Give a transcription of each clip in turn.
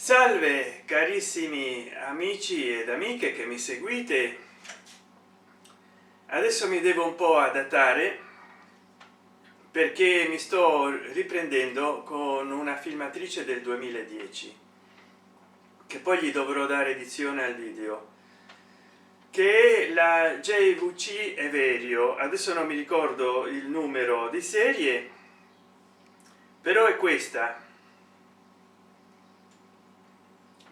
Salve carissimi amici ed amiche che mi seguite. Adesso mi devo un po' adattare perché mi sto riprendendo con una filmatrice del 2010 che poi gli dovrò dare edizione al video, che è la JVC Everio. Adesso non mi ricordo il numero di serie, però è questa.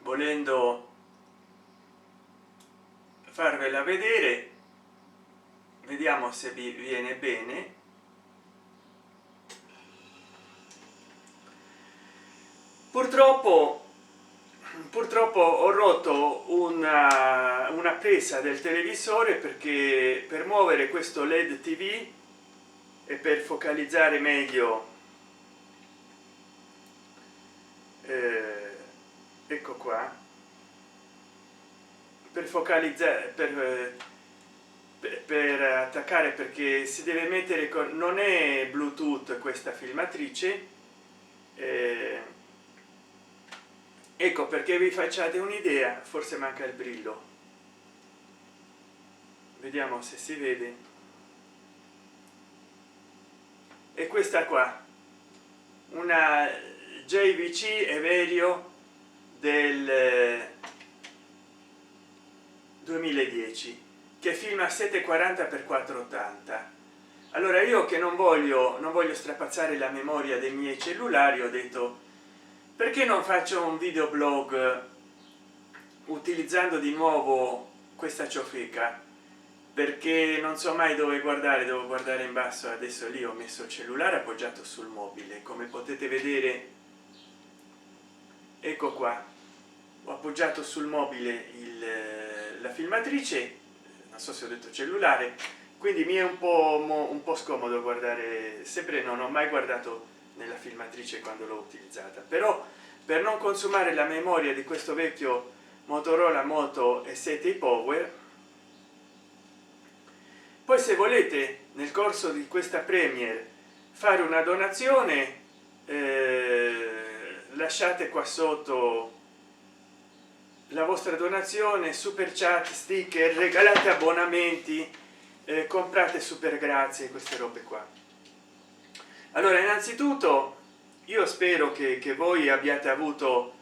Volendo farvela vedere, vediamo se vi viene bene. Purtroppo ho rotto una presa del televisore, perché per muovere questo led tv e per focalizzare meglio, ecco qua, per focalizzare, per attaccare, perché si deve mettere con, non è Bluetooth questa filmatrice, ecco perché vi facciate un'idea. Forse manca il brillo, vediamo se si vede. E questa qua, una JVC Everio del 2010 che filma a 740 x 480. Allora, io che non voglio strapazzare la memoria dei miei cellulari, ho detto: perché non faccio un videoblog utilizzando di nuovo questa ciofeca, perché non so mai dove guardare, devo guardare in basso. Adesso lì ho messo il cellulare appoggiato sul mobile, come potete vedere, ecco qua, ho appoggiato sul mobile la filmatrice, non so se ho detto cellulare, quindi mi è un po' scomodo guardare sempre. Non ho mai guardato nella filmatrice quando l'ho utilizzata, però per non consumare la memoria di questo vecchio Motorola Moto E7 Power. Poi, se volete, nel corso di questa premiere fare una donazione, lasciate qua sotto la vostra donazione, super chat, sticker, regalate abbonamenti, comprate super grazie, queste robe qua. Allora, innanzitutto io spero che voi abbiate avuto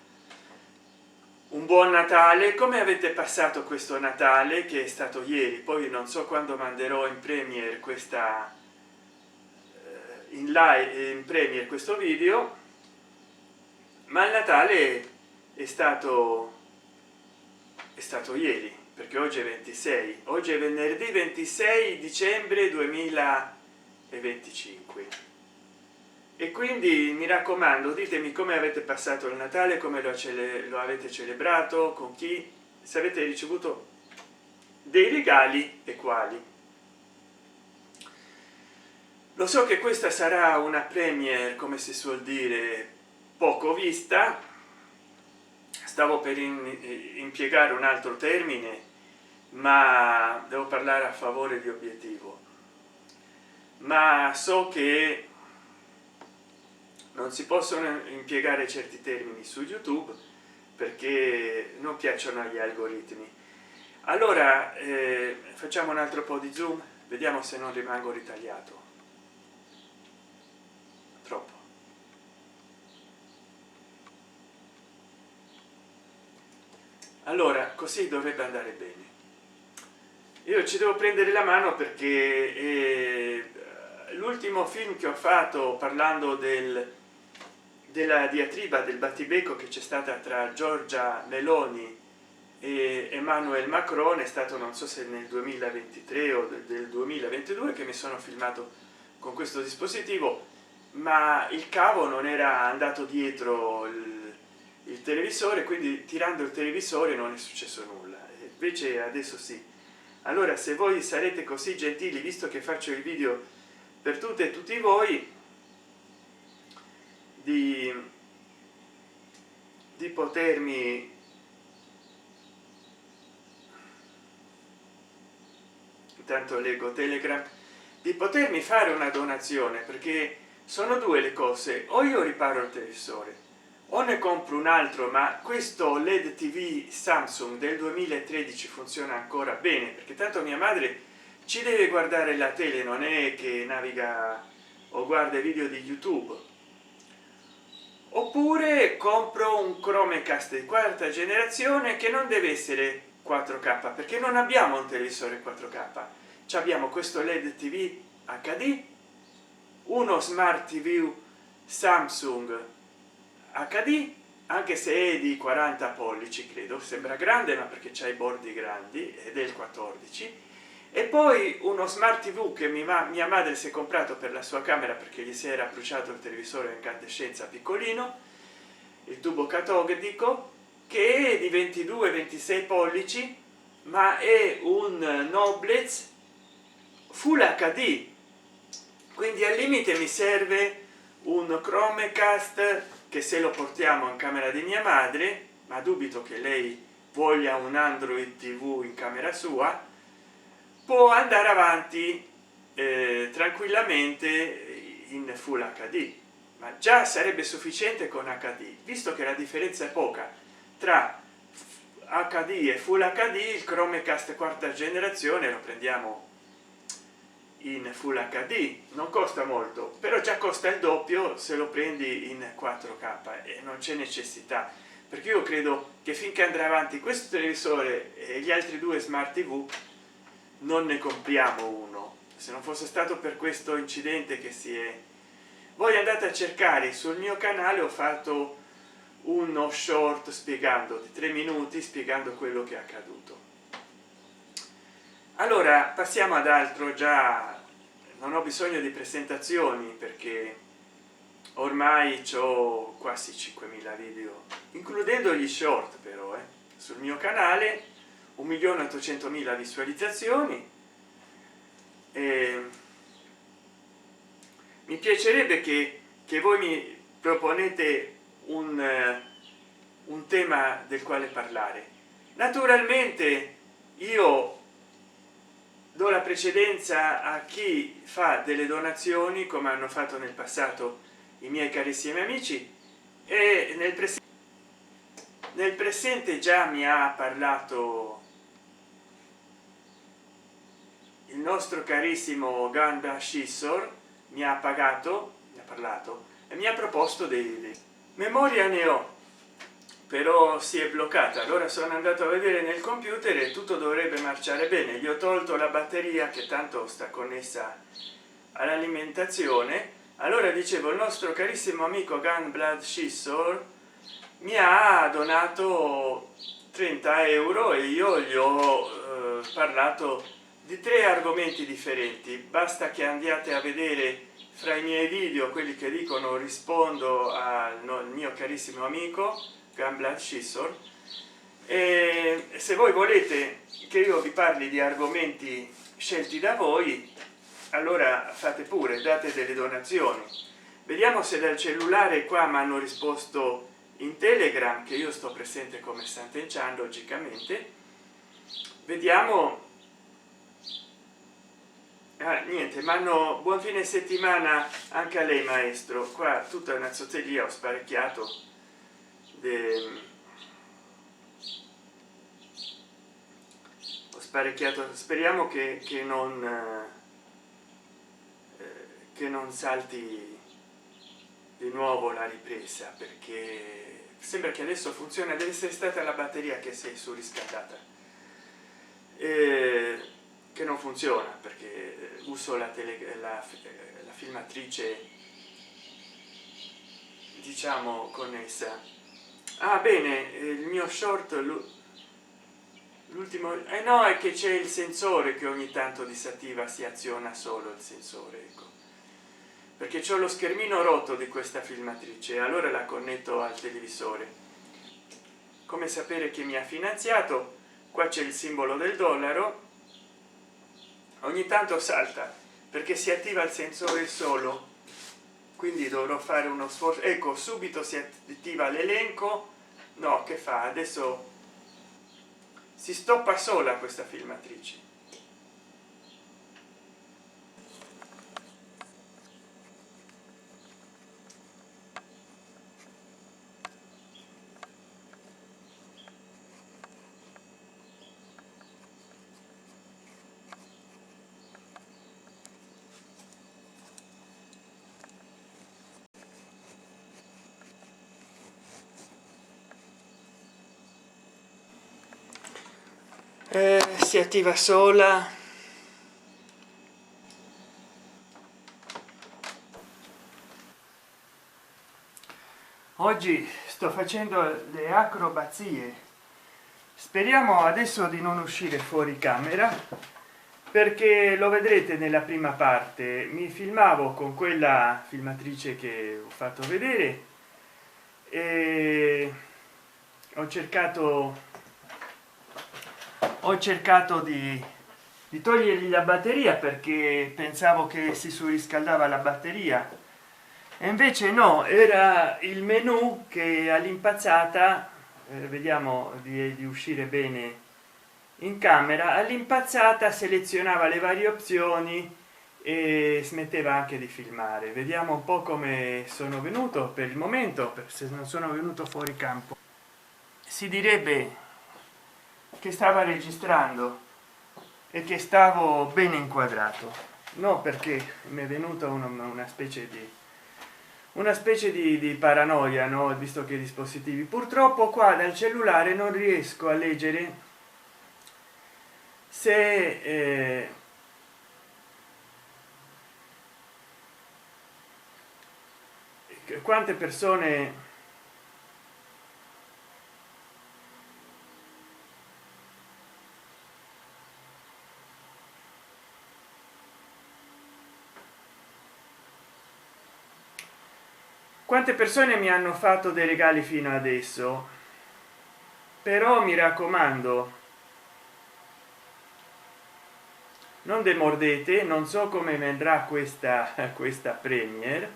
un buon Natale. Come avete passato questo Natale, che è stato ieri? Poi non so quando manderò in premiere questa in live, in premiere, questo video, ma il Natale è stato ieri, perché oggi è 26, oggi è venerdì 26 dicembre 2025. E quindi mi raccomando, ditemi come avete passato il Natale, come lo avete celebrato, con chi, se avete ricevuto dei regali e quali. Lo so che questa sarà una premiere, come si suol dire, poco vista. Stavo per impiegare un altro termine, ma devo parlare a favore di obiettivo. Ma so che non si possono impiegare certi termini su YouTube perché non piacciono agli algoritmi. Allora, facciamo un altro po' di zoom, vediamo se non rimango ritagliato troppo. Allora, così dovrebbe andare bene. Io ci devo prendere la mano perché l'ultimo film che ho fatto parlando della diatriba, del battibecco che c'è stata tra Giorgia Meloni e Emmanuel Macron è stato, non so se nel 2023 o del 2022, che mi sono filmato con questo dispositivo, ma il cavo non era andato dietro il televisore, quindi tirando il televisore non è successo nulla. Invece adesso sì. Allora, se voi sarete così gentili, visto che faccio il video per tutte e tutti voi, di potermi intanto leggo Telegram, di potermi fare una donazione, perché sono due le cose: o io riparo il televisore, o ne compro un altro, ma questo led tv Samsung del 2013 funziona ancora bene, perché tanto mia madre ci deve guardare la tele, non è che naviga o guarda video di YouTube. Oppure compro un Chromecast di quarta generazione che non deve essere 4K, perché non abbiamo un televisore 4K, ci abbiamo questo led tv HD, uno smart tv Samsung HD, anche se è di 40 pollici, credo, sembra grande ma perché c'ha i bordi grandi, ed è il 14, e poi uno smart tv che mia madre si è comprato per la sua camera perché gli si era bruciato il televisore a incandescenza piccolino, il tubo catodico, che è di 22-26 pollici, ma è un Noblez Full HD, quindi al limite mi serve un Chromecast che, se lo portiamo in camera di mia madre, ma dubito che lei voglia un Android TV in camera sua, può andare avanti tranquillamente in Full HD, ma già sarebbe sufficiente con HD, visto che la differenza è poca tra HD e Full HD. Il Chromecast quarta generazione lo prendiamo in Full HD, non costa molto, però già costa il doppio se lo prendi in 4K, e non c'è necessità, perché io credo che finché andrà avanti questo televisore e gli altri due smart tv non ne compriamo uno. Se non fosse stato per questo incidente che si è, voi andate a cercare sul mio canale, ho fatto uno short spiegando di 3 minuti, spiegando quello che è accaduto. Allora passiamo ad altro. Già non ho bisogno di presentazioni perché ormai ho quasi 5.000 video, includendo gli short, però sul mio canale 1.800.000 visualizzazioni. Mi piacerebbe che voi mi proponete un tema del quale parlare. Naturalmente io do la precedenza a chi fa delle donazioni, come hanno fatto nel passato i miei carissimi amici, e nel presente già mi ha parlato il nostro carissimo Ganda Scissor, mi ha parlato e mi ha proposto dei memoria ne ho, però si è bloccata. Allora sono andato a vedere nel computer e tutto dovrebbe marciare bene. Gli ho tolto la batteria che tanto sta connessa all'alimentazione. Allora dicevo, il nostro carissimo amico Gunblood Scissor mi ha donato 30 € e io gli ho parlato di 3 argomenti differenti. Basta che andiate a vedere fra i miei video quelli che dicono rispondo al mio carissimo amico Gunblood Scissor, e se voi volete che io vi parli di argomenti scelti da voi, allora fate pure, date delle donazioni. Vediamo se dal cellulare qua mi hanno risposto in Telegram, che io sto presente come Sant'Enchan, logicamente. Vediamo. Niente, ma hanno buon fine settimana anche a lei, maestro. Qua tutta una zozzeria, ho sparecchiato speriamo che non salti di nuovo la ripresa, perché sembra che adesso funziona. Deve essere stata la batteria che si è surriscaldata, che non funziona, perché uso la filmatrice, diciamo, connessa. Bene, il mio short, l'ultimo, no, è che c'è il sensore che ogni tanto disattiva, si aziona solo il sensore, ecco, perché c'ho lo schermino rotto di questa filmatrice e allora la connetto al televisore. Come sapere chi mi ha finanziato? Qua c'è il simbolo del dollaro, ogni tanto salta perché si attiva il sensore solo, quindi dovrò fare uno sforzo. Ecco, subito si attiva l'elenco. No, che fa adesso? Si stoppa sola questa filmatrice. Si attiva sola. Oggi sto facendo le acrobazie, speriamo adesso di non uscire fuori camera, perché lo vedrete nella prima parte. Mi filmavo con quella filmatrice che ho fatto vedere e ho cercato di togliergli la batteria, perché pensavo che si surriscaldava la batteria, e invece no, era il menu che all'impazzata, vediamo di uscire bene in camera, all'impazzata selezionava le varie opzioni e smetteva anche di filmare. Vediamo un po' come sono venuto per il momento, se non sono venuto fuori campo. Si direbbe che stava registrando e che stavo bene inquadrato, no, perché mi è venuta una specie di paranoia, no, visto che i dispositivi, purtroppo qua dal cellulare non riesco a leggere se quante persone mi hanno fatto dei regali fino adesso. Però mi raccomando, non demordete, non so come vendrà questa premiere.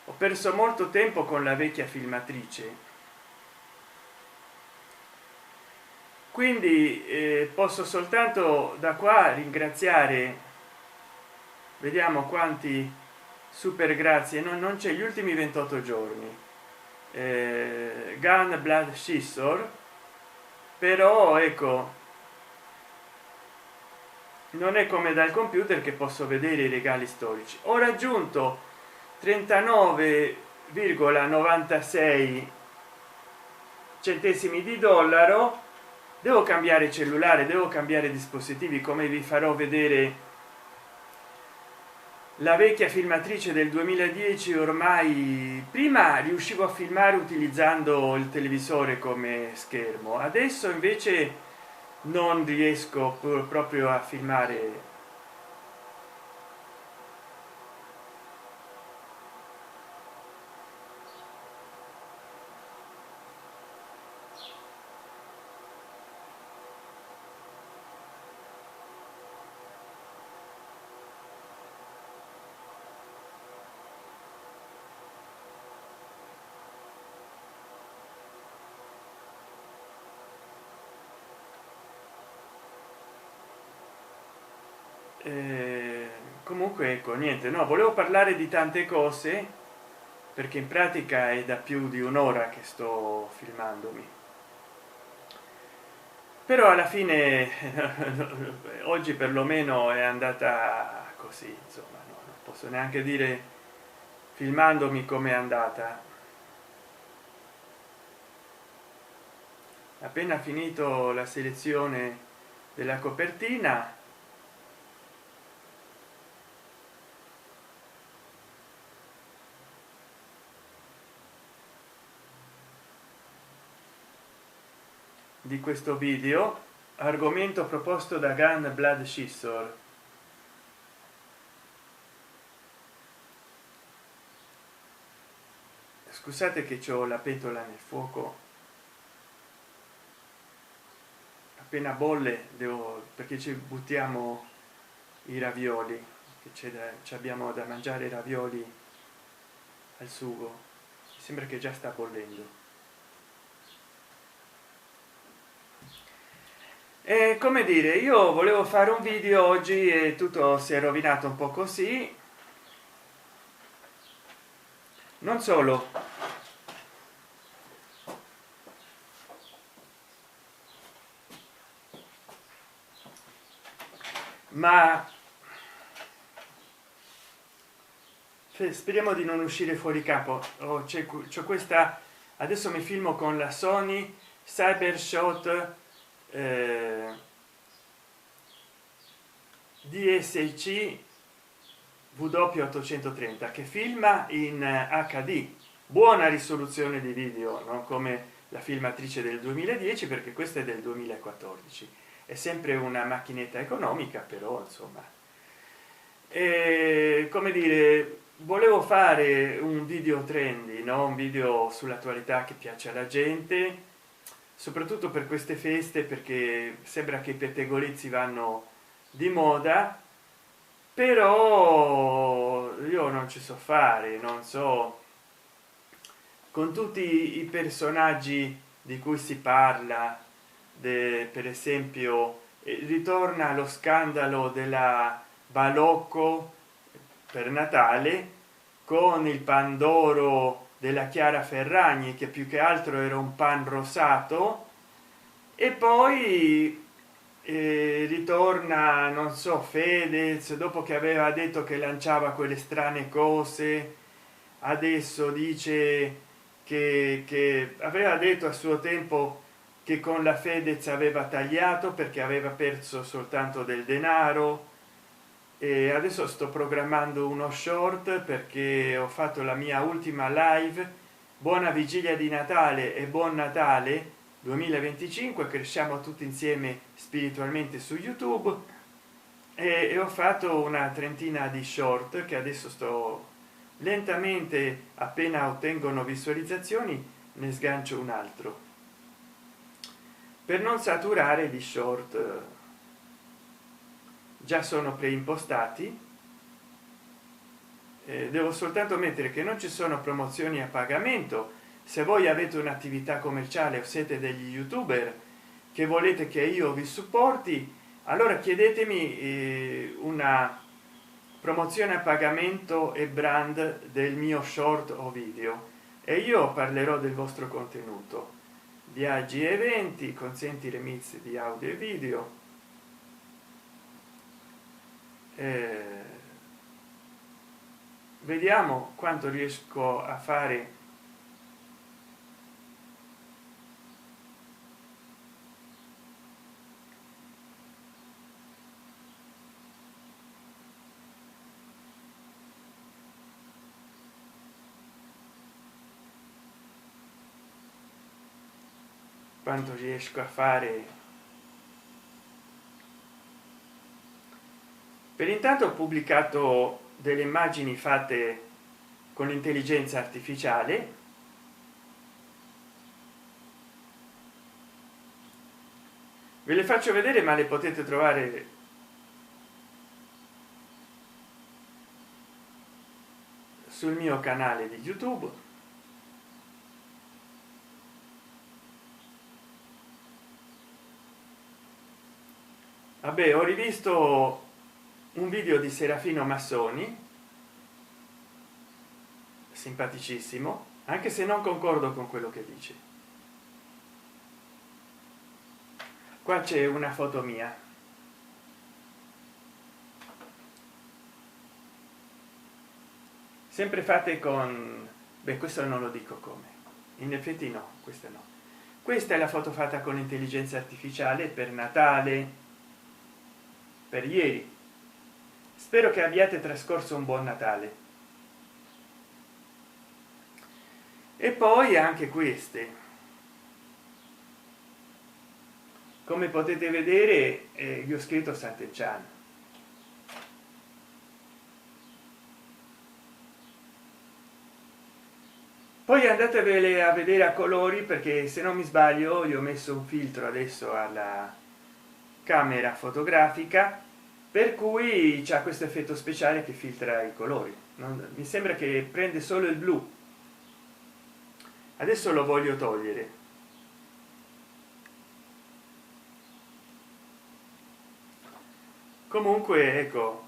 Ho perso molto tempo con la vecchia filmatrice, quindi posso soltanto da qua ringraziare. Vediamo quanti super grazie, non c'è, gli ultimi 28 giorni, Gun Blood Scissor. Però ecco, non è come dal computer che posso vedere i regali storici. Ho raggiunto 39,96 centesimi di dollaro. Devo cambiare cellulare, devo cambiare dispositivi, come vi farò vedere. La vecchia filmatrice del 2010, ormai prima riuscivo a filmare utilizzando il televisore come schermo, adesso invece non riesco proprio a filmare. Comunque ecco, niente, no, volevo parlare di tante cose, perché in pratica è da più di un'ora che sto filmandomi, però alla fine oggi perlomeno è andata così, insomma, no, non posso neanche dire filmandomi come è andata. Appena finito la selezione della copertina, di questo video, argomento proposto da Gun Blood Scissor. Scusate che ho la pentola nel fuoco, appena bolle devo, perché ci buttiamo i ravioli, che abbiamo da mangiare ravioli al sugo. Mi sembra che già sta bollendo. E come dire, io volevo fare un video oggi e tutto si è rovinato un po' così. Non solo, ma speriamo di non uscire fuori campo. C'è questa, adesso mi filmo con la Sony Cybershot DSC W830 che filma in HD, buona risoluzione di video, non come la filmatrice del 2010, perché questa è del 2014, è sempre una macchinetta economica, però insomma, come dire, volevo fare un video trendy, no? Un video sull'attualità che piace alla gente, soprattutto per queste feste, perché sembra che i pettegolezzi vanno di moda, però io non ci so fare, non so, con tutti i personaggi di cui si parla, per esempio ritorna lo scandalo della balocco per Natale con il pandoro della Chiara Ferragni, che più che altro era un pan rosato, e poi ritorna, non so, Fedez, dopo che aveva detto che lanciava quelle strane cose, adesso dice che aveva detto a suo tempo che con la Fedez aveva tagliato perché aveva perso soltanto del denaro, e adesso sto programmando uno short perché ho fatto la mia ultima live. Buona vigilia di Natale e buon Natale 2025, cresciamo tutti insieme spiritualmente su YouTube, e ho fatto una trentina di short che adesso sto lentamente, appena ottengono visualizzazioni ne sgancio un altro per non saturare gli short, già sono preimpostati. Devo soltanto mettere che non ci sono promozioni a pagamento. Se voi avete un'attività commerciale o siete degli youtuber che volete che io vi supporti, allora chiedetemi una promozione a pagamento e brand del mio short o video, e io parlerò del vostro contenuto. Viaggi e eventi, consenti remix di audio e video, vediamo quanto riesco a fare. Quanto riesco a fare. Per intanto ho pubblicato delle immagini fatte con l'intelligenza artificiale, ve le faccio vedere, ma le potete trovare sul mio canale di YouTube. Vabbè, ho rivisto un video di Serafino Massoni, simpaticissimo, anche se non concordo con quello che dice. Qua c'è una foto mia, sempre fatte con, beh, questo non lo dico come, in effetti no, questa no, questa è la foto fatta con intelligenza artificiale per Natale, per ieri. Spero che abbiate trascorso un buon Natale. E poi anche queste, come potete vedere, vi ho scritto Sant'Enchan. Poi andatevele a vedere a colori, perché se non mi sbaglio io ho messo un filtro adesso alla camera fotografica, per cui c'è questo effetto speciale che filtra i colori. Mi sembra che prende solo il blu. Adesso lo voglio togliere. Comunque ecco,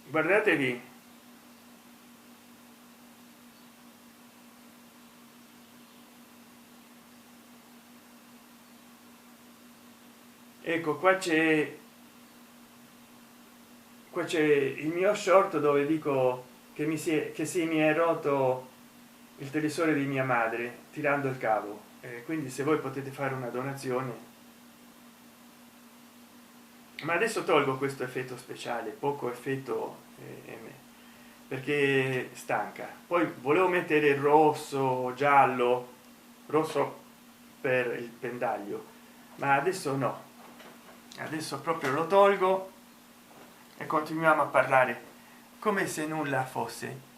guardatevi, ecco qua c'è il mio short dove dico che mi è rotto il televisore di mia madre tirando il cavo, quindi se voi potete fare una donazione ma adesso tolgo questo effetto speciale, poco effetto perché stanca. Poi volevo mettere il rosso, giallo, rosso per il pendaglio, ma adesso no, adesso proprio lo tolgo e continuiamo a parlare come se nulla fosse.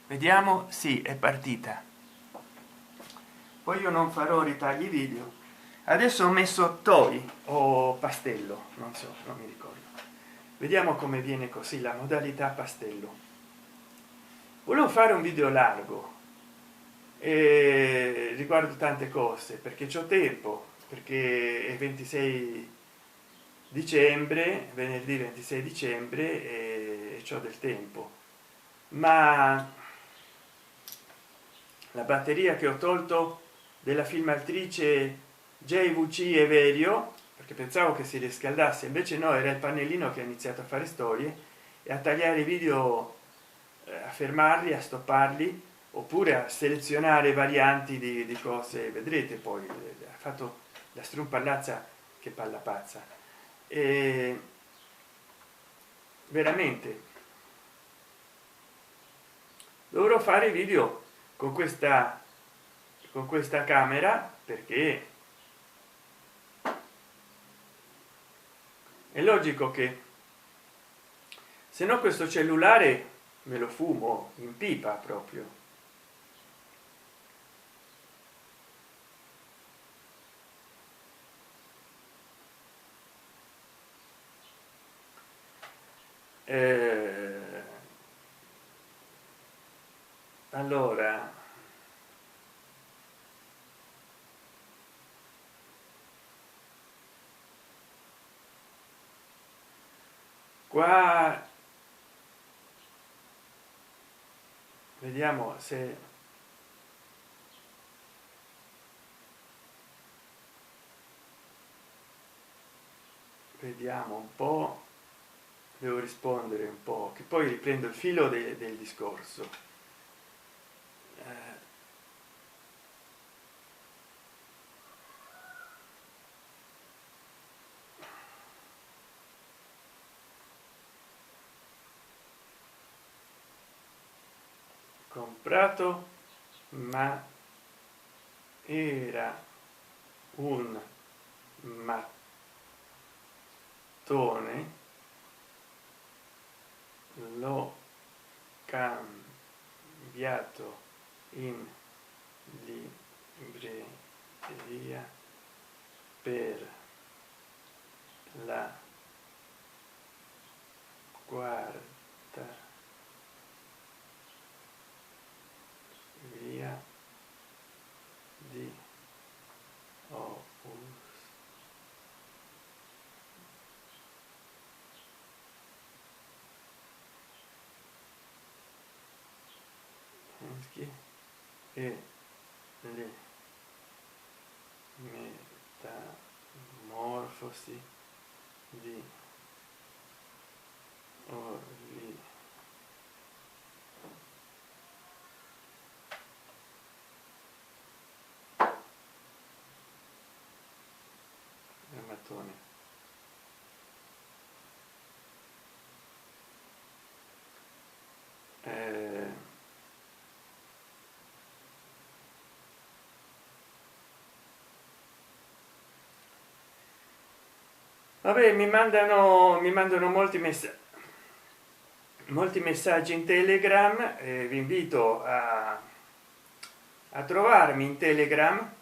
Vediamo, sì, è partita. Poi io non farò ritagli video. Adesso ho messo toy o pastello, non so, non mi ricordo. Vediamo come viene così la modalità pastello. Volevo fare un video largo e riguardo tante cose perché c'ho tempo, perché è 26 dicembre, venerdì 26 dicembre, e c'ho del tempo, ma la batteria che ho tolto della filmatrice JVC Everio, perché pensavo che si riscaldasse, invece no, era il pannellino che ha iniziato a fare storie e a tagliare i video, a fermarli, a stopparli, oppure a selezionare varianti di cose. Vedrete poi ha fatto la strumpallazza, che palla pazza, e veramente dovrò fare video con questa camera, perché è logico che se no questo cellulare me lo fumo in pipa proprio. Allora qua vediamo se vediamo un po', devo rispondere un po', che poi riprendo il filo del discorso. Comprato, ma era un mattone, l'ho cambiato in libreria per la quarta via di Opus. E le metamorfosi di Orli mattone. Vabbè, mi mandano molti messaggi in Telegram, vi invito a trovarmi in Telegram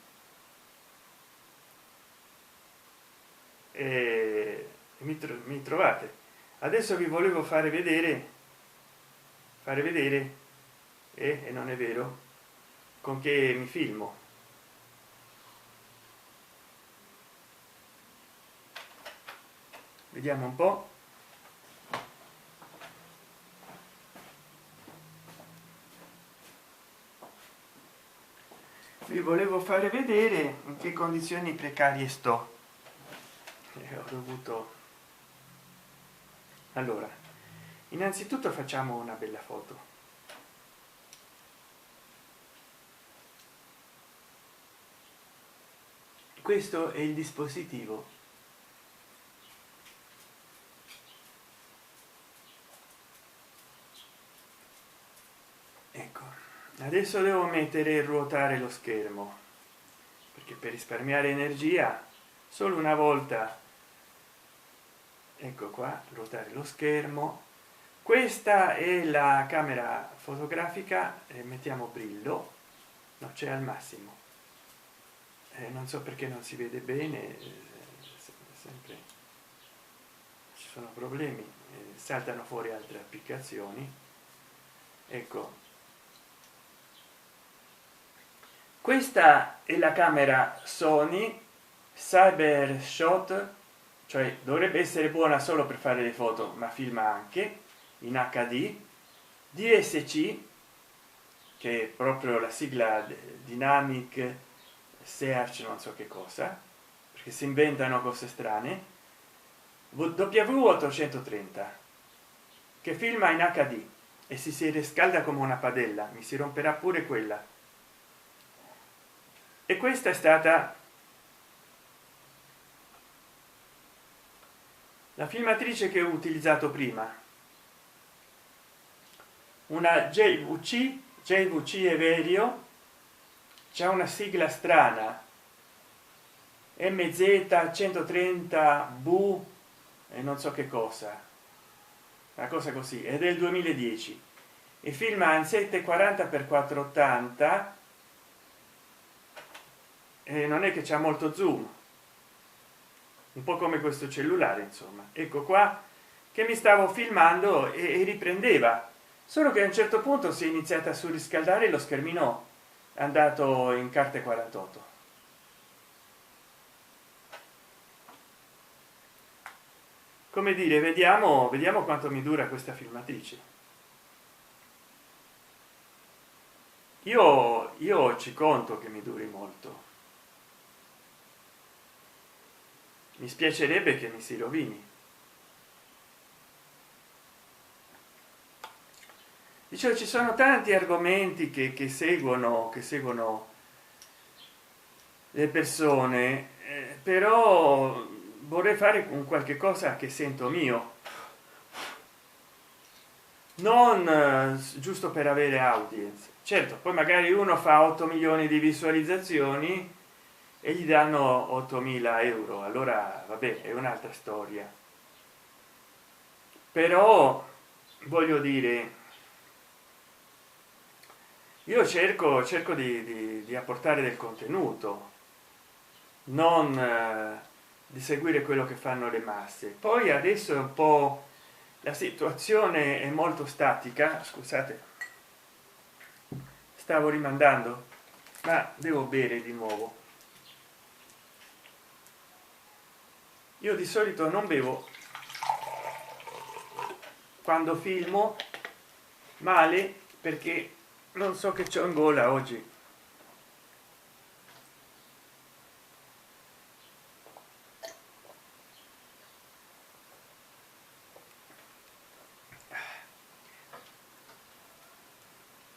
e mi trovate. Adesso vi volevo fare vedere e non è vero, con che mi filmo. Vediamo un po'. Vi volevo fare vedere in che condizioni precarie sto. Ho dovuto, allora, innanzitutto facciamo una bella foto. questo è il dispositivo. Ecco, adesso devo mettere e ruotare lo schermo, perché per risparmiare energia solo una volta, ecco qua, ruotare lo schermo. Questa è la camera fotografica, mettiamo brillo, no, c'è al massimo, non so perché non si vede bene, sempre ci sono problemi, saltano fuori altre applicazioni. Ecco, questa è la camera Sony Cybershot, cioè dovrebbe essere buona solo per fare le foto, ma filma anche in HD. DSC, che è proprio la sigla Dynamic Search, non so che cosa, perché si inventano cose strane. W830, che filma in HD e si riscalda come una padella, mi si romperà pure quella. E questa è stata la filmatrice che ho utilizzato prima, una JVC Everio, c'è una sigla strana MZ130V e non so che cosa, una cosa così, è del 2010 e filma in 740 x 480 e non è che c'è molto zoom, un po' come questo cellulare, insomma. Ecco qua che mi stavo filmando e riprendeva, solo che a un certo punto si è iniziata a surriscaldare e lo schermino è andato in carte 48. Come dire, vediamo quanto mi dura questa filmatrice. Io ci conto che mi duri molto, mi spiacerebbe che mi si rovini. Dicevo, ci sono tanti argomenti che seguono le persone, però vorrei fare un qualche cosa che sento mio, non giusto per avere audience. Certo, poi magari uno fa 8 milioni di visualizzazioni e gli danno 8.000 euro, allora vabbè, è un'altra storia. Però voglio dire, io cerco di apportare del contenuto, non di seguire quello che fanno le masse. Poi adesso è un po', la situazione è molto statica, scusate, stavo rimandando, ma devo bere di nuovo. Io di solito non bevo quando filmo, male, perché non so che c'ho in gola oggi.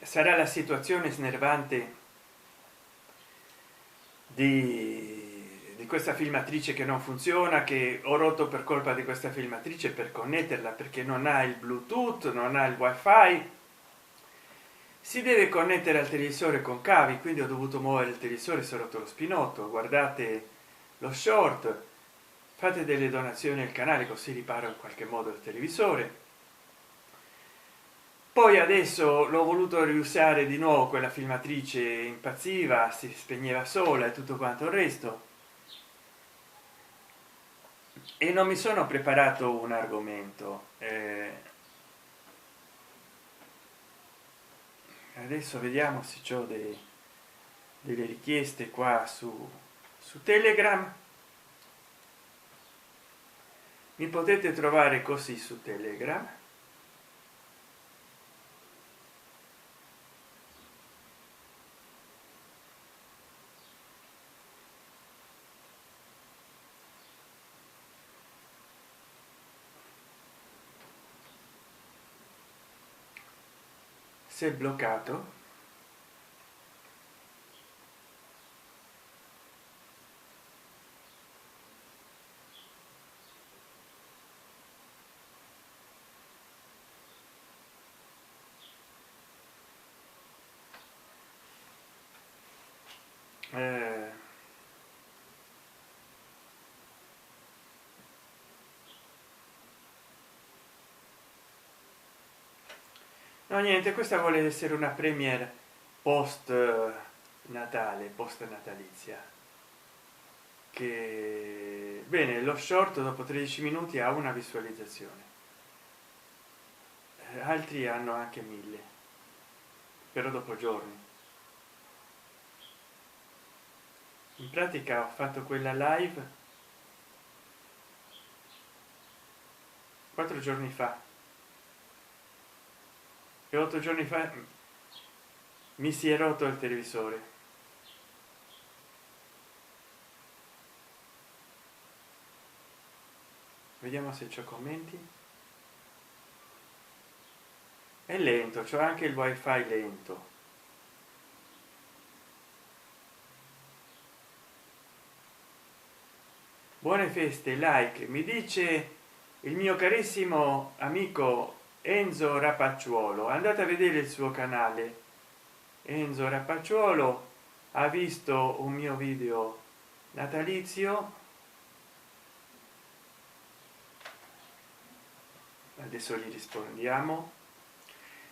Sarà la situazione snervante di questa filmatrice che non funziona, che ho rotto per colpa di questa filmatrice per connetterla, perché non ha il Bluetooth, non ha il wifi, si deve connettere al televisore con cavi, quindi ho dovuto muovere il televisore, si è rotto lo spinotto. Guardate lo short, fate delle donazioni al canale così riparo in qualche modo il televisore. Poi adesso l'ho voluto riusare di nuovo, quella filmatrice impazziva, si spegneva sola e tutto quanto il resto, e non mi sono preparato un argomento. Adesso vediamo se ho delle richieste qua su Telegram. Mi potete trovare così su Telegram. Se è bloccato, No, niente, questa vuole essere una premiere post natale, post natalizia, che bene, lo short dopo 13 minuti ha una visualizzazione, altri hanno anche 1000, però dopo giorni. In pratica ho fatto quella live 4 giorni fa e 8 giorni fa mi si è rotto il televisore. Vediamo se c'ho commenti. È lento, c'ho anche il wifi lento. Buone feste, like, mi dice il mio carissimo amico Enzo Rapacciuolo. Andate a vedere il suo canale. Enzo Rapacciuolo ha visto un mio video natalizio, adesso gli rispondiamo.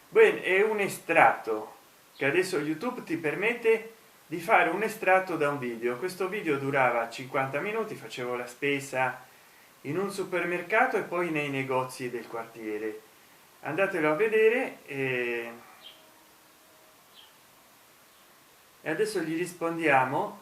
Bene, è un estratto che adesso YouTube ti permette di fare un estratto da un video. Questo video durava 50 minuti, facevo la spesa in un supermercato e poi nei negozi del quartiere. Andatelo a vedere e adesso gli rispondiamo.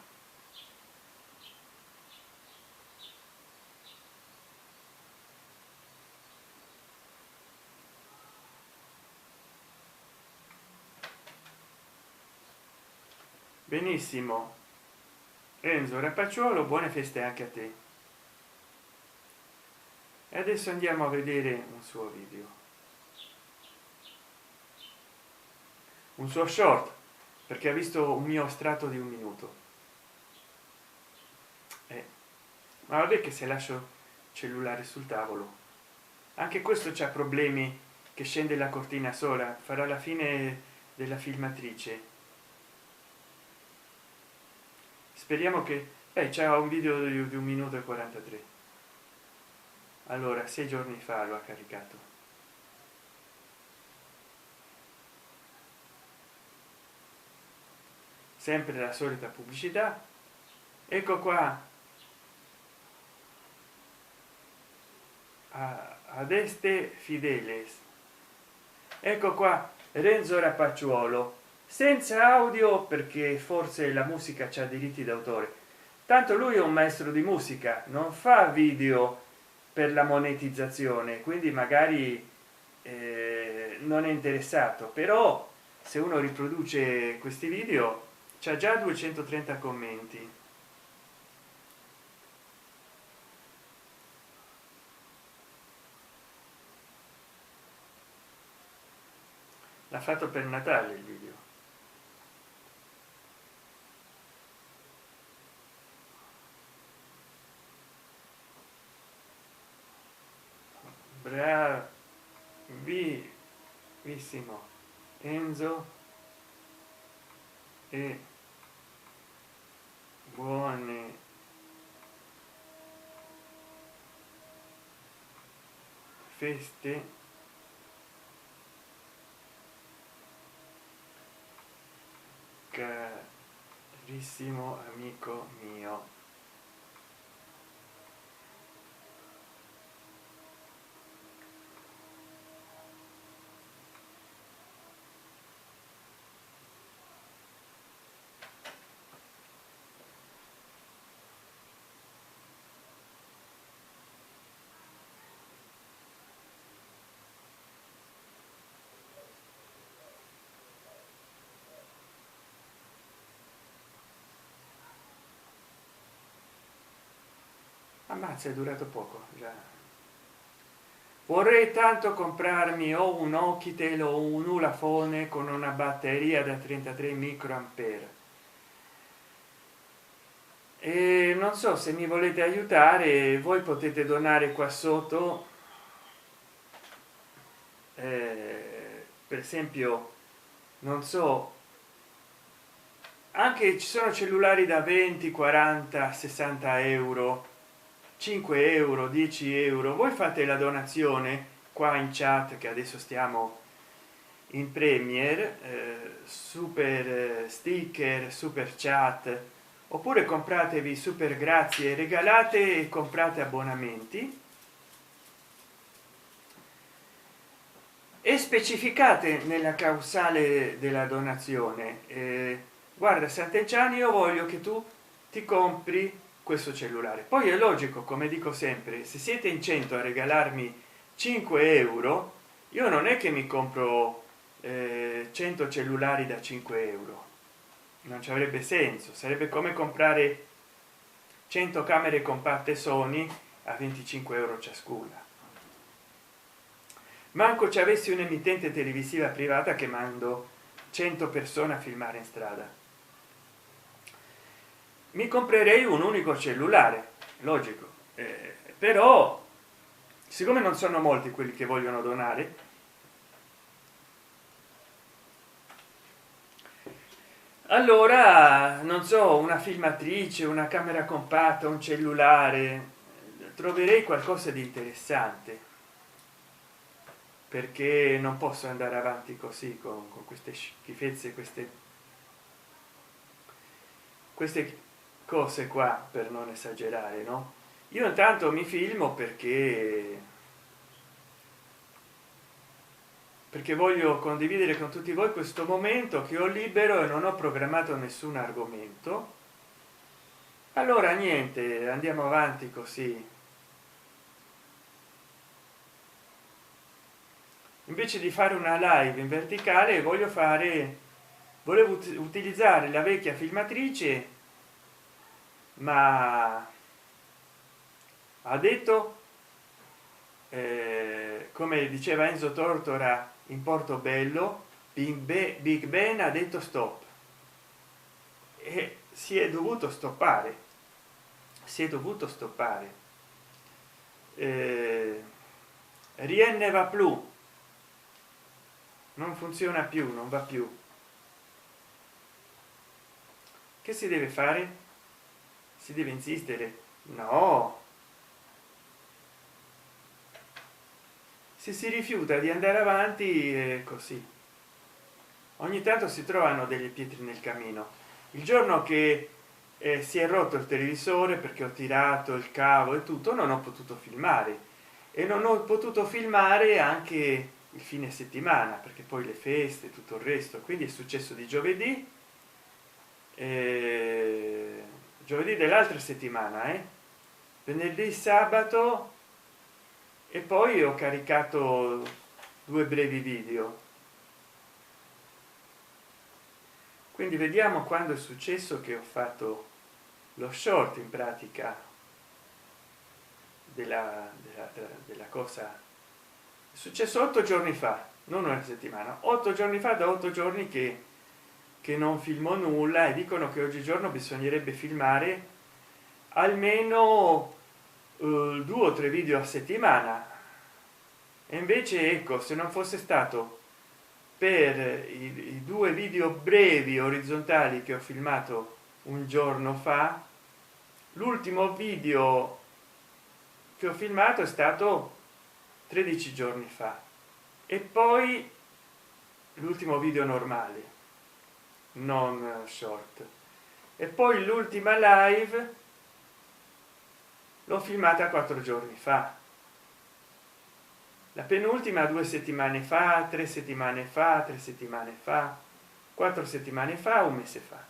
Benissimo, Enzo Rapacciuolo, buone feste anche a te. E adesso andiamo a vedere un suo video, un suo short, perché ha visto un mio estratto di un minuto. Ma vabbè che se lascio il cellulare sul tavolo, anche questo c'ha problemi, che scende la cortina sola, farà la fine della filmatrice. Speriamo che c'è un video di 1 minuto e 43. Allora 6 giorni fa lo ha caricato. Sempre la solita pubblicità. Ecco qua, ad este fideles. Ecco qua Renzo Rapacciuolo, senza audio perché forse la musica c'ha diritti d'autore, tanto lui è un maestro di musica, non fa video per la monetizzazione, quindi magari non è interessato, però se uno riproduce questi video c'ha già 230 commenti. L'ha fatto per Natale il video. Bravissimo Enzo, e buone feste carissimo amico mio. Ammazza, è durato poco già. Vorrei tanto comprarmi o un Oukitel o un Ulafone con una batteria da 33 microampere, e non so se mi volete aiutare. Voi potete donare qua sotto, per esempio, non so, anche ci sono cellulari da 20, 40, 60 euro, 5 euro, 10 euro. Voi fate la donazione qua in chat, che adesso stiamo in Premiere, super sticker, super chat, oppure compratevi super grazie regalate e comprate abbonamenti e specificate nella causale della donazione, guarda Sant'Encani, io voglio che tu ti compri questo cellulare. Poi è logico, come dico sempre, se siete in 100 a regalarmi 5 euro, io non è che mi compro 100 cellulari da 5 euro, non ci avrebbe senso, sarebbe come comprare 100 camere compatte Sony a 25 euro ciascuna. Manco ci avessi un'emittente televisiva privata che mando 100 persone a filmare in strada, mi comprerei un unico cellulare, logico, però siccome non sono molti quelli che vogliono donare, allora non so, una filmatrice, una camera compatta, un cellulare, troverei qualcosa di interessante, perché non posso andare avanti così con queste schifezze, queste cose qua, per non esagerare, no? Io intanto mi filmo perché voglio condividere con tutti voi questo momento che ho libero e non ho programmato nessun argomento. Allora niente, andiamo avanti così. Invece di fare una live in verticale volevo utilizzare la vecchia filmatrice, ma ha detto, come diceva Enzo Tortora in Portobello, Big Ben ha detto stop e si è dovuto stoppare, rien ne va più, non funziona più, non va più. Che si deve fare? Si deve insistere? No, se si rifiuta di andare avanti è così. Ogni tanto si trovano delle pietre nel cammino. Il giorno che si è rotto il televisore perché ho tirato il cavo e tutto, non ho potuto filmare, e non ho potuto filmare anche il fine settimana perché poi le feste, tutto il resto. Quindi è successo di giovedì, giovedì dell'altra settimana, venerdì, sabato, e poi ho caricato 2 brevi video. Quindi vediamo quando è successo che ho fatto lo short, in pratica, della cosa. È successo 8 giorni fa, non una settimana, 8 giorni fa, da 8 giorni che non filmo nulla, e dicono che oggigiorno bisognerebbe filmare almeno 2 o 3 video a settimana. E invece ecco, se non fosse stato per i 2 video brevi orizzontali che ho filmato un giorno fa, l'ultimo video che ho filmato è stato 13 giorni fa, e poi l'ultimo video normale, non short, e poi l'ultima live l'ho filmata 4 giorni fa, la penultima 2 settimane fa, 3 settimane fa, 3 settimane fa, 4 settimane fa, un mese fa,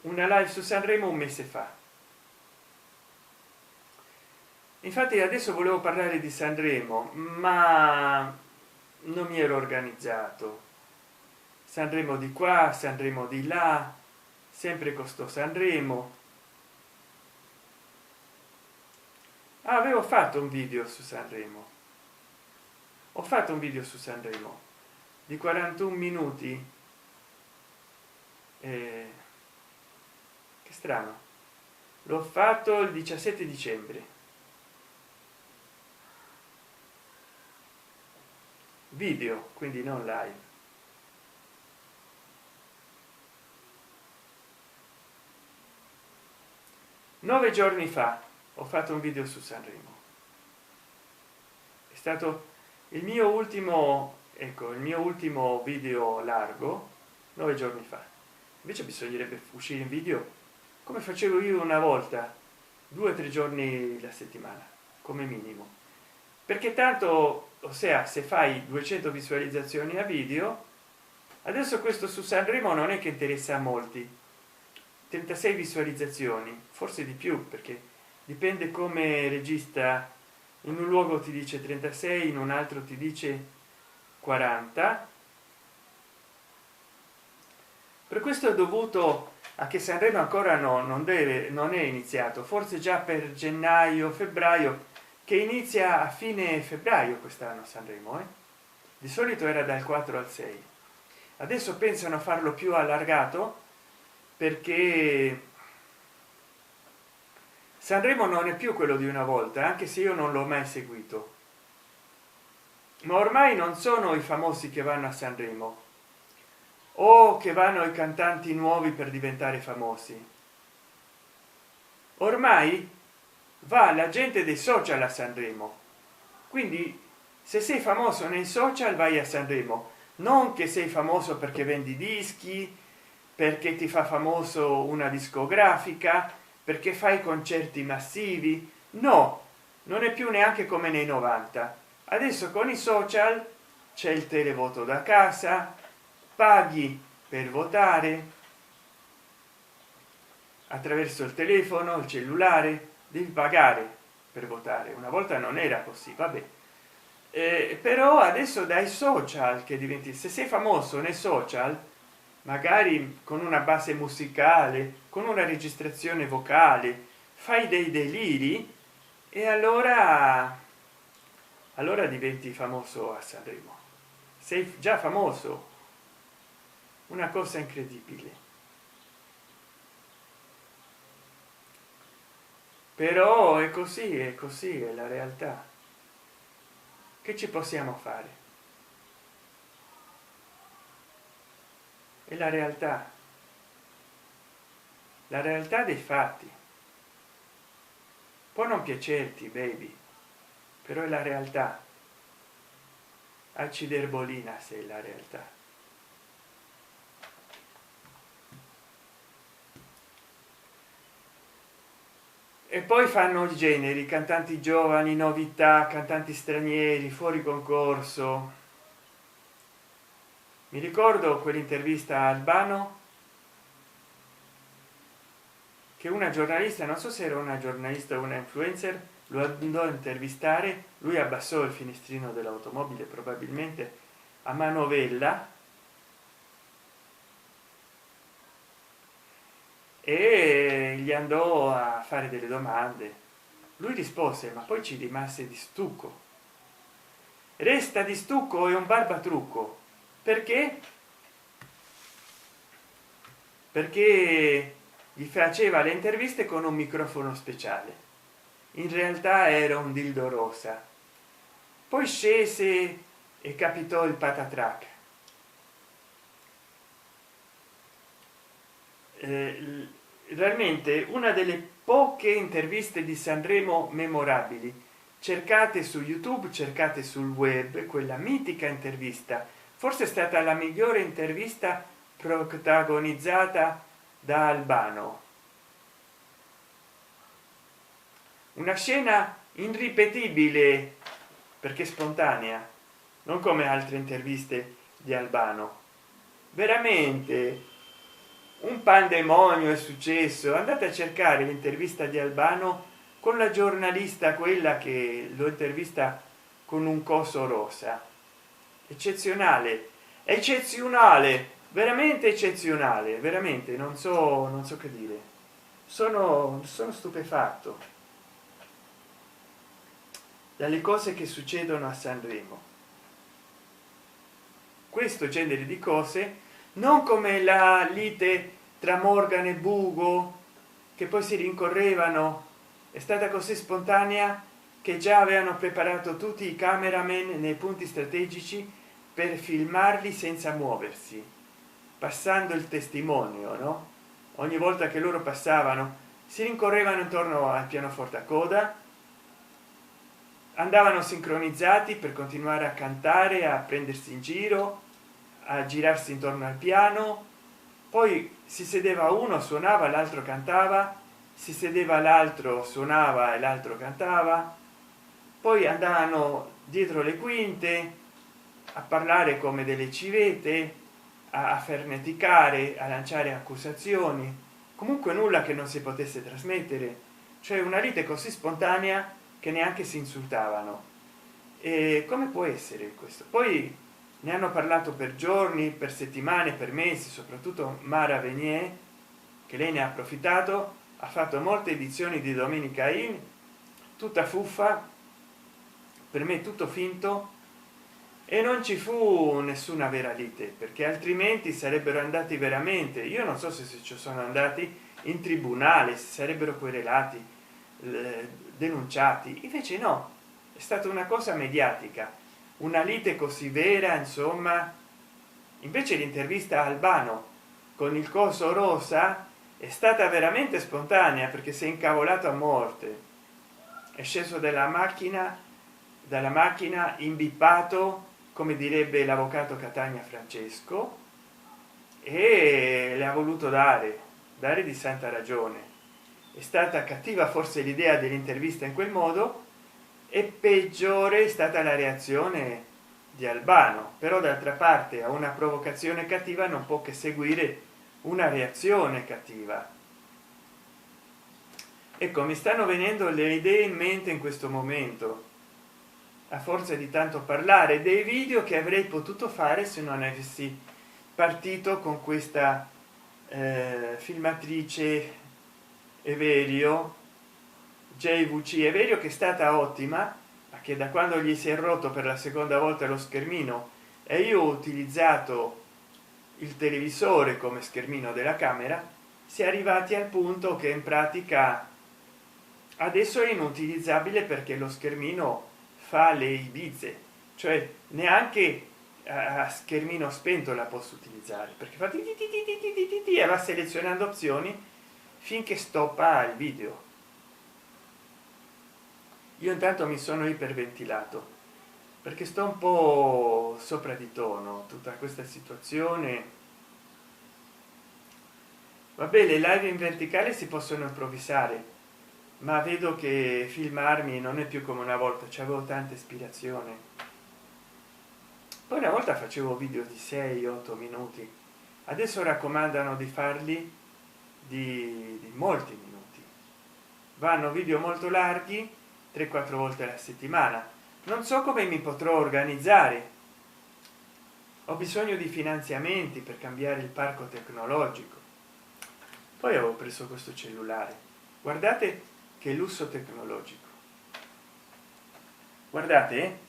una live su Sanremo un mese fa. Infatti adesso volevo parlare di Sanremo, ma non mi ero organizzato. Sanremo di qua, Sanremo di là, sempre costo Sanremo. Avevo fatto un video su Sanremo, ho fatto un video su Sanremo di 41 minuti, che strano, l'ho fatto il 17 dicembre, video, quindi non live. Nove giorni fa ho fatto un video su Sanremo, è stato il mio ultimo ecco il mio ultimo video largo 9 giorni fa. Invece bisognerebbe uscire in video come facevo io una volta, 2 o 3 giorni la settimana come minimo, perché tanto, ossia, se fai 200 visualizzazioni a video, adesso questo su Sanremo non è che interessa a molti, 36 visualizzazioni, forse di più, perché dipende come regista. In un luogo ti dice 36, in un altro ti dice 40. Per questo è dovuto a che Sanremo ancora non è iniziato, forse già per gennaio febbraio, che inizia a fine febbraio quest'anno Sanremo, di solito era dal 4 al 6. Adesso pensano a farlo più allargato, perché Sanremo non è più quello di una volta, anche se io non l'ho mai seguito. Ma ormai non sono i famosi che vanno a Sanremo o che vanno i cantanti nuovi per diventare famosi. Ormai va la gente dei social a Sanremo. Quindi se sei famoso nei social vai a Sanremo, non che sei famoso perché vendi dischi, perché ti fa famoso una discografica, perché fai concerti massivi. No, non è più neanche come nei 90. Adesso con i social c'è il televoto da casa, paghi per votare attraverso il telefono, il cellulare, devi pagare per votare. Una volta non era così, vabbè. Però adesso dai social che diventi, se sei famoso nei social, magari con una base musicale, con una registrazione vocale, fai dei deliri e allora diventi famoso a Sanremo. Sei già famoso, una cosa incredibile. Però è così, è la realtà. Che ci possiamo fare? È la realtà dei fatti. Può non piacerti, baby, però è la realtà. Acciderbolina se è la realtà. E poi fanno i generi, cantanti giovani, novità, cantanti stranieri, fuori concorso. Mi ricordo quell'intervista a Albano che una giornalista, non so se era una giornalista o una influencer, lo andò a intervistare. Lui abbassò il finestrino dell'automobile, probabilmente a manovella, e gli andò a fare delle domande. Lui rispose, ma poi ci rimase di stucco. Resta di stucco, è un barbatrucco. Perché? Perché gli faceva le interviste con un microfono speciale. In realtà era un dildo rosa. Poi scese e capitò il patatrac. Realmente una delle poche interviste di Sanremo memorabili. Cercate su YouTube, cercate sul web quella mitica intervista, forse è stata la migliore intervista protagonizzata da Albano. Una scena irripetibile perché spontanea, non come altre interviste di Albano. Veramente un pandemonio è successo. Andate a cercare l'intervista di Albano con la giornalista, quella che lo intervista con un coso rosa. Eccezionale, eccezionale, veramente eccezionale, veramente non so che dire. Sono stupefatto dalle cose che succedono a Sanremo. Questo genere di cose, non come la lite tra Morgan e Bugo, che poi si rincorrevano, è stata così spontanea che già avevano preparato tutti i cameraman nei punti strategici per filmarli senza muoversi, passando il testimonio, no? Ogni volta che loro passavano si rincorrevano intorno al pianoforte a coda, andavano sincronizzati per continuare a cantare, a prendersi in giro, a girarsi intorno al piano, poi si sedeva uno, suonava, l'altro cantava, si sedeva l'altro, suonava e l'altro cantava, poi andavano dietro le quinte a parlare come delle civette, a ferneticare, a lanciare accusazioni, comunque nulla che non si potesse trasmettere, cioè una lite così spontanea che neanche si insultavano. E come può essere questo? Poi ne hanno parlato per giorni, per settimane, per mesi, soprattutto Mara Venier, che lei ne ha approfittato, ha fatto molte edizioni di Domenica In, tutta fuffa, per me tutto finto, e non ci fu nessuna vera lite, perché altrimenti sarebbero andati veramente, io non so se ci sono andati in tribunale, si sarebbero querelati, denunciati, invece no, è stata una cosa mediatica, una lite così vera, insomma. Invece l'intervista a Albano con il coso rosa è stata veramente spontanea, perché si è incavolato a morte, è sceso dalla macchina imbippato, come direbbe l'avvocato Catania Francesco, e le ha voluto dare di santa ragione. È stata cattiva forse l'idea dell'intervista in quel modo, e peggiore è stata la reazione di Albano, però d'altra parte a una provocazione cattiva non può che seguire una reazione cattiva. Ecco, mi stanno venendo le idee in mente in questo momento, a forza di tanto parlare, dei video che avrei potuto fare se non avessi partito con questa filmatrice Everio, JVC Everio, che è stata ottima, ma che da quando gli si è rotto per la seconda volta lo schermino e io ho utilizzato il televisore come schermino della camera, si è arrivati al punto che in pratica adesso è inutilizzabile, perché lo schermino fa le ibize, cioè neanche a schermino spento la posso utilizzare, perché fa e va selezionando opzioni finché stoppa il video. Io intanto mi sono iperventilato, perché sto un po' sopra di tono tutta questa situazione. Vabbè, le live in verticale si possono improvvisare, ma vedo che filmarmi non è più come una volta, c'avevo tanta ispirazione. Poi una volta facevo video di 6-8 minuti, adesso raccomandano di farli di molti minuti, vanno video molto larghi, 3-4 volte alla settimana. Non so come mi potrò organizzare, ho bisogno di finanziamenti per cambiare il parco tecnologico. Poi avevo preso questo cellulare, guardate che lusso tecnologico, guardate,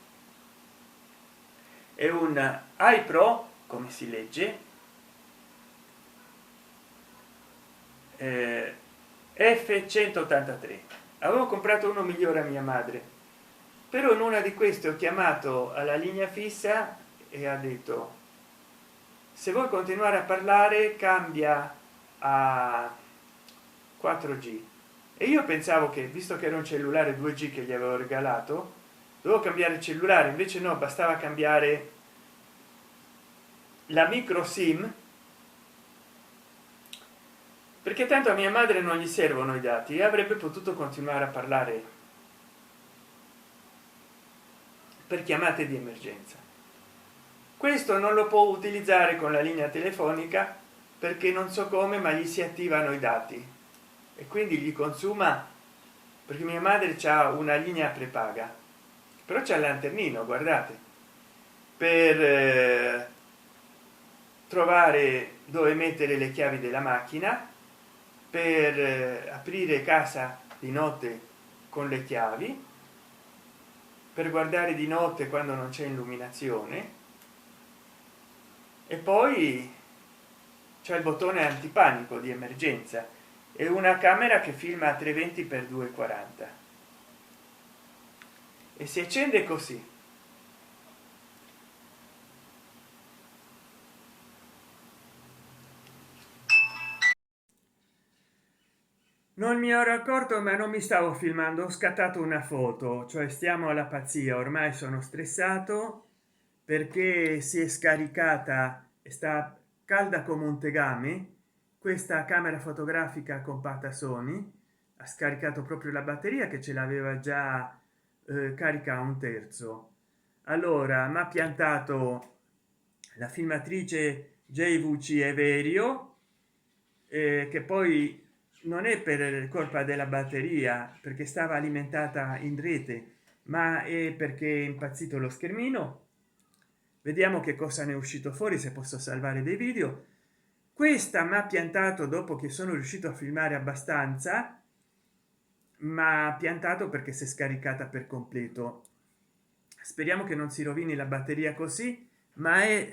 è un iPro, come si legge, F183. Avevo comprato uno migliore a mia madre, però in una di queste ho chiamato alla linea fissa e ha detto: se vuoi continuare a parlare cambia a 4G. E io pensavo che, visto che era un cellulare 2G che gli avevo regalato, dovevo cambiare il cellulare, invece no, bastava cambiare la micro sim, perché tanto a mia madre non gli servono i dati e avrebbe potuto continuare a parlare per chiamate di emergenza. Questo non lo può utilizzare con la linea telefonica, perché non so come, ma gli si attivano i dati e quindi gli consuma, perché mia madre ha una linea prepaga, però c'è il lanternino, guardate, per trovare dove mettere le chiavi della macchina, per aprire casa di notte con le chiavi, per guardare di notte quando non c'è illuminazione, e poi c'è il bottone antipanico di emergenza e una camera che filma a 320 x 240 e si accende così. non mi ero accorto, ma non mi stavo filmando, ho scattato una foto, cioè stiamo alla pazzia, ormai sono stressato perché si è scaricata e sta calda come un tegame questa camera fotografica compatta Sony. Ha scaricato proprio la batteria che ce l'aveva già carica a un terzo. Allora mi ha piantato la filmatrice JVC Everio, che poi non è per colpa della batteria perché stava alimentata in rete, ma è perché è impazzito lo schermino. Vediamo che cosa ne è uscito fuori, se posso salvare dei video. Questa mi ha piantato dopo che sono riuscito a filmare abbastanza, ma ha piantato perché si è scaricata per completo. Speriamo che non si rovini la batteria così, ma è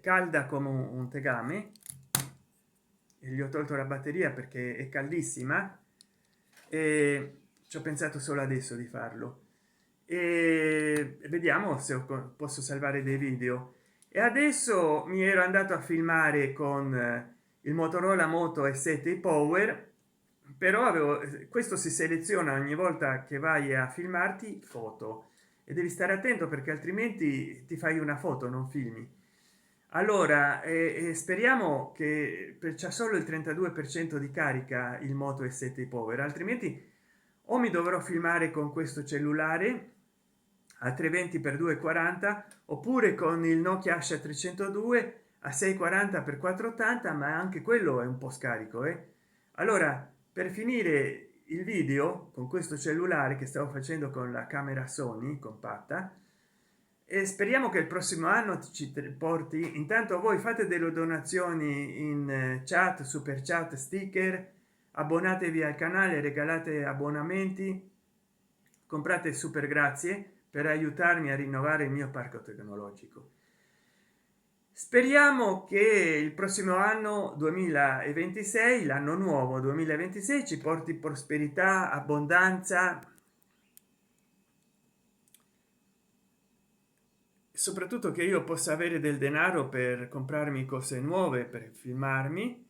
calda come un tegame, e gli ho tolto la batteria perché è caldissima e ci ho pensato solo adesso di farlo. E vediamo se posso salvare dei video. E adesso mi ero andato a filmare con il Motorola Moto E7 Power, però avevo questo, si seleziona ogni volta che vai a filmarti foto e devi stare attento perché altrimenti ti fai una foto, non filmi. Allora speriamo che c'è solo il 32% di carica il Moto E7 Power, altrimenti o mi dovrò filmare con questo cellulare a 320 x 240 oppure con il Nokia Asha 302 a 640 x 480, ma anche quello è un po' scarico. Allora, per finire il video con questo cellulare che stavo facendo con la camera Sony compatta, e speriamo che il prossimo anno ci porti. Intanto voi fate delle donazioni in chat, super chat, sticker, abbonatevi al canale, regalate abbonamenti, comprate super grazie per aiutarmi a rinnovare il mio parco tecnologico. Speriamo che il prossimo anno 2026, l'anno nuovo 2026, ci porti prosperità, abbondanza, soprattutto che io possa avere del denaro per comprarmi cose nuove, per filmarmi,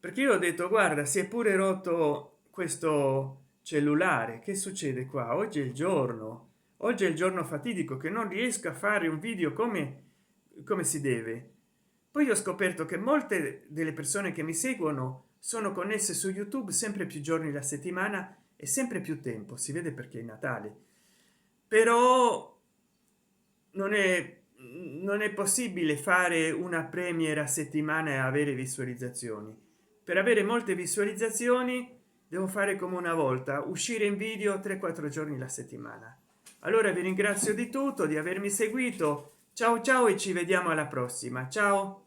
perché io ho detto guarda, si è pure rotto questo cellulare, che succede qua? Oggi è il giorno fatidico che non riesco a fare un video come si deve. Poi ho scoperto che molte delle persone che mi seguono sono connesse su YouTube sempre più giorni la settimana e sempre più tempo, si vede perché è Natale. Però non è possibile fare una premiere a settimana e avere visualizzazioni. Per avere molte visualizzazioni devo fare come una volta, uscire in video 3-4 giorni la settimana. Allora vi ringrazio di tutto, di avermi seguito. Ciao ciao e ci vediamo alla prossima. Ciao.